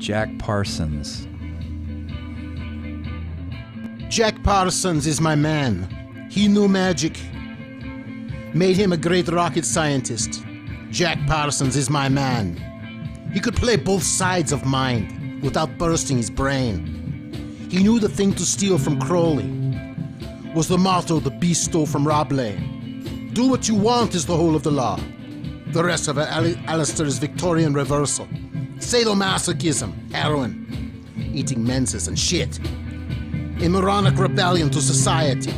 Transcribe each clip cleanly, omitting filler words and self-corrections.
Jack Parsons. Jack Parsons is my man. He knew magic. Made him a great rocket scientist. Jack Parsons is my man. He could play both sides of mind without bursting his brain. He knew the thing to steal from Crowley was the motto the beast stole from Rabelais. Do what you want is the whole of the law. The rest of it, Alistair's Victorian reversal. Sadomasochism, heroin, eating menses and shit. A moronic rebellion to society.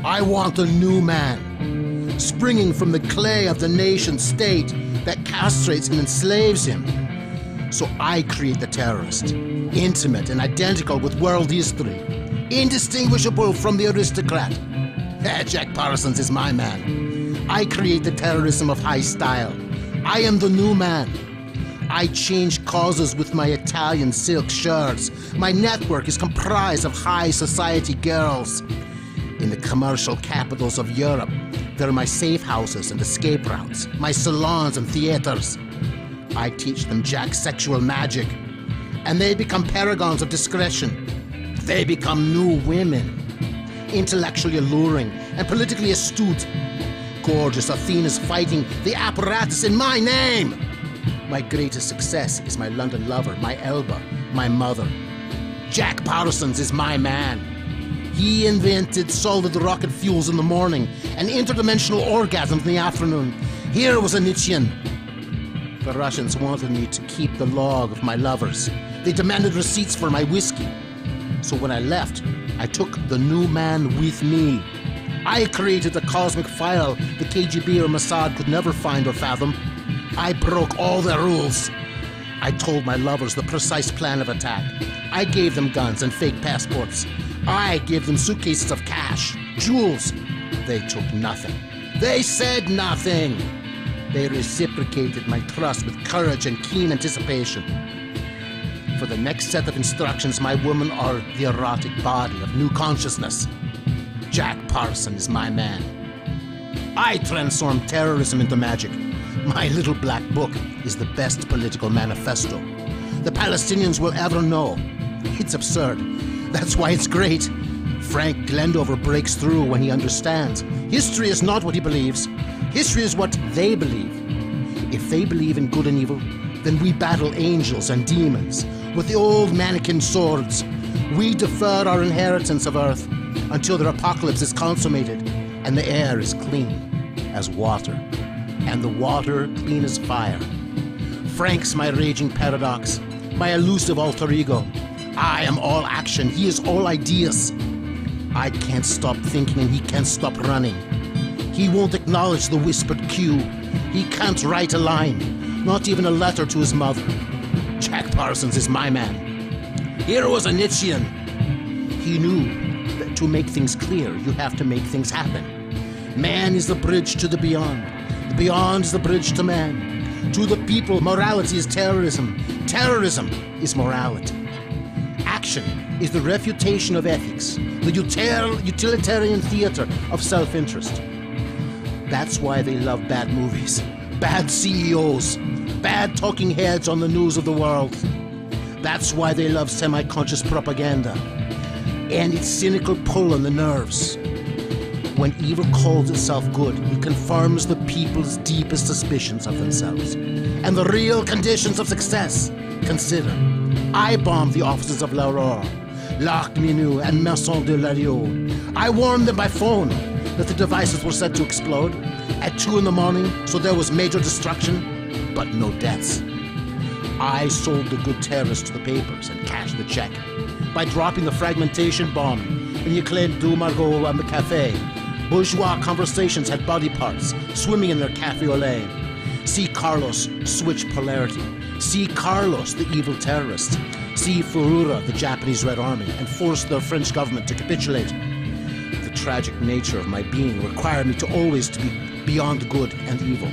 I want a new man, springing from the clay of the nation state that castrates and enslaves him. So I create the terrorist, intimate and identical with world history, indistinguishable from the aristocrat. Jack Parsons is my man. I create the terrorism of high style. I am the new man. I change causes with my Italian silk shirts. My network is comprised of high society girls. In the commercial capitals of Europe, there are my safe houses and escape routes, my salons and theaters. I teach them Jack's sexual magic, and they become paragons of discretion. They become new women, intellectually alluring and politically astute. Gorgeous Athena's fighting the apparatus in my name. My greatest success is my London lover, my Elba, my mother. Jack Parsons is my man. He invented solid rocket fuels in the morning and interdimensional orgasms in the afternoon. Here was a Nietzschean. The Russians wanted me to keep the log of my lovers. They demanded receipts for my whiskey. So when I left, I took the new man with me. I created the cosmic file the KGB or Mossad could never find or fathom. I broke all their rules. I told my lovers the precise plan of attack. I gave them guns and fake passports. I gave them suitcases of cash, jewels. They took nothing. They said nothing. They reciprocated my trust with courage and keen anticipation. For the next set of instructions, my women are the erotic body of new consciousness. Jack Parsons is my man. I transform terrorism into magic. My little black book is the best political manifesto the Palestinians will ever know. It's absurd. That's why it's great. Frank Glendover breaks through when he understands. History is not what he believes. History is what they believe. If they believe in good and evil, then we battle angels and demons with the old mannequin swords. We defer our inheritance of Earth until their apocalypse is consummated and the air is clean as water and the water clean as fire. Frank's my raging paradox, my elusive alter ego. I am all action, he is all ideas. I can't stop thinking and he can't stop running. He won't acknowledge the whispered cue. He can't write a line, not even a letter to his mother. Jack Parsons is my man. Here was a Nietzschean. He knew that to make things clear, you have to make things happen. Man is the bridge to the beyond. The beyond is the bridge to man. To the people, morality is terrorism. Terrorism is morality. Action is the refutation of ethics, the utilitarian theater of self-interest. That's why they love bad movies, bad CEOs, bad talking heads on the news of the world. That's why they love semi-conscious propaganda and its cynical pull on the nerves. When evil calls itself good, it confirms the people's deepest suspicions of themselves and the real conditions of success. Consider, I bombed the offices of L'Aurore, L'Arc Minuit, and Maison de l'Ariot. I warned them by phone that the devices were set to explode at 2 a.m, so there was major destruction, but no deaths. I sold the good terrorists to the papers and cashed the check by dropping the fragmentation bomb in the Clé du Margot and the cafe. Bourgeois conversations had body parts swimming in their cafe au lait. See Carlos switch polarity. See Carlos, the evil terrorist. See Furura, the Japanese Red Army, and force the French government to capitulate. The tragic nature of my being required me to always to be beyond good and evil.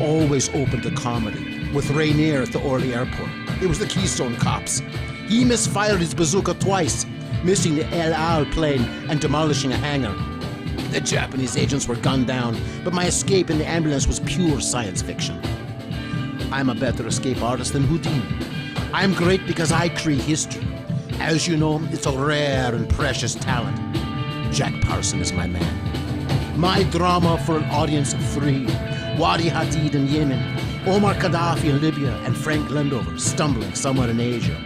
Always open to comedy, with Rainier at the Orly airport. It was the Keystone Cops. He misfired his bazooka twice, missing the El Al plane and demolishing a hangar. The Japanese agents were gunned down, but my escape in the ambulance was pure science fiction. I'm a better escape artist than Houdini. I'm great because I create history. As you know, it's a rare and precious talent. Jack Parsons is my man. My drama for an audience of 3. Wadi Hadid in Yemen, Omar Gaddafi in Libya, and Frank Glendover stumbling somewhere in Asia.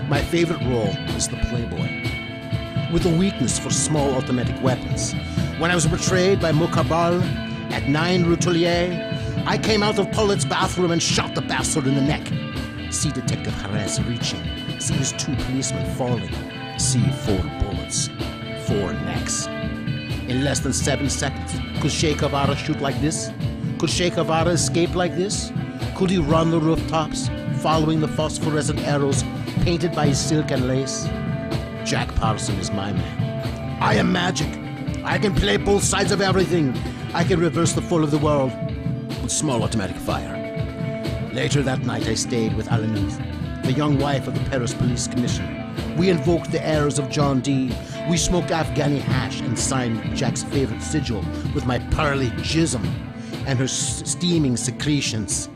My favorite role is the playboy, with a weakness for small automatic weapons. When I was betrayed by Mukabal at 9 Rue Tullier, I came out of Paulette's bathroom and shot the bastard in the neck. See Detective Harris reaching. See his 2 policemen falling. See 4 bullets. 4 necks. In less than 7 seconds, could Che Guevara shoot like this? Could Che Guevara escape like this? Could he run the rooftops, following the phosphorescent arrows painted by his silk and lace? Jack Parsons is my man. I am magic. I can play both sides of everything. I can reverse the fall of the world with small automatic fire. Later that night I stayed with Alanis, the young wife of the Paris police commissioner. We invoked the errors of John Dee. We smoked Afghani hash and signed Jack's favorite sigil with my pearly jism and her steaming secretions.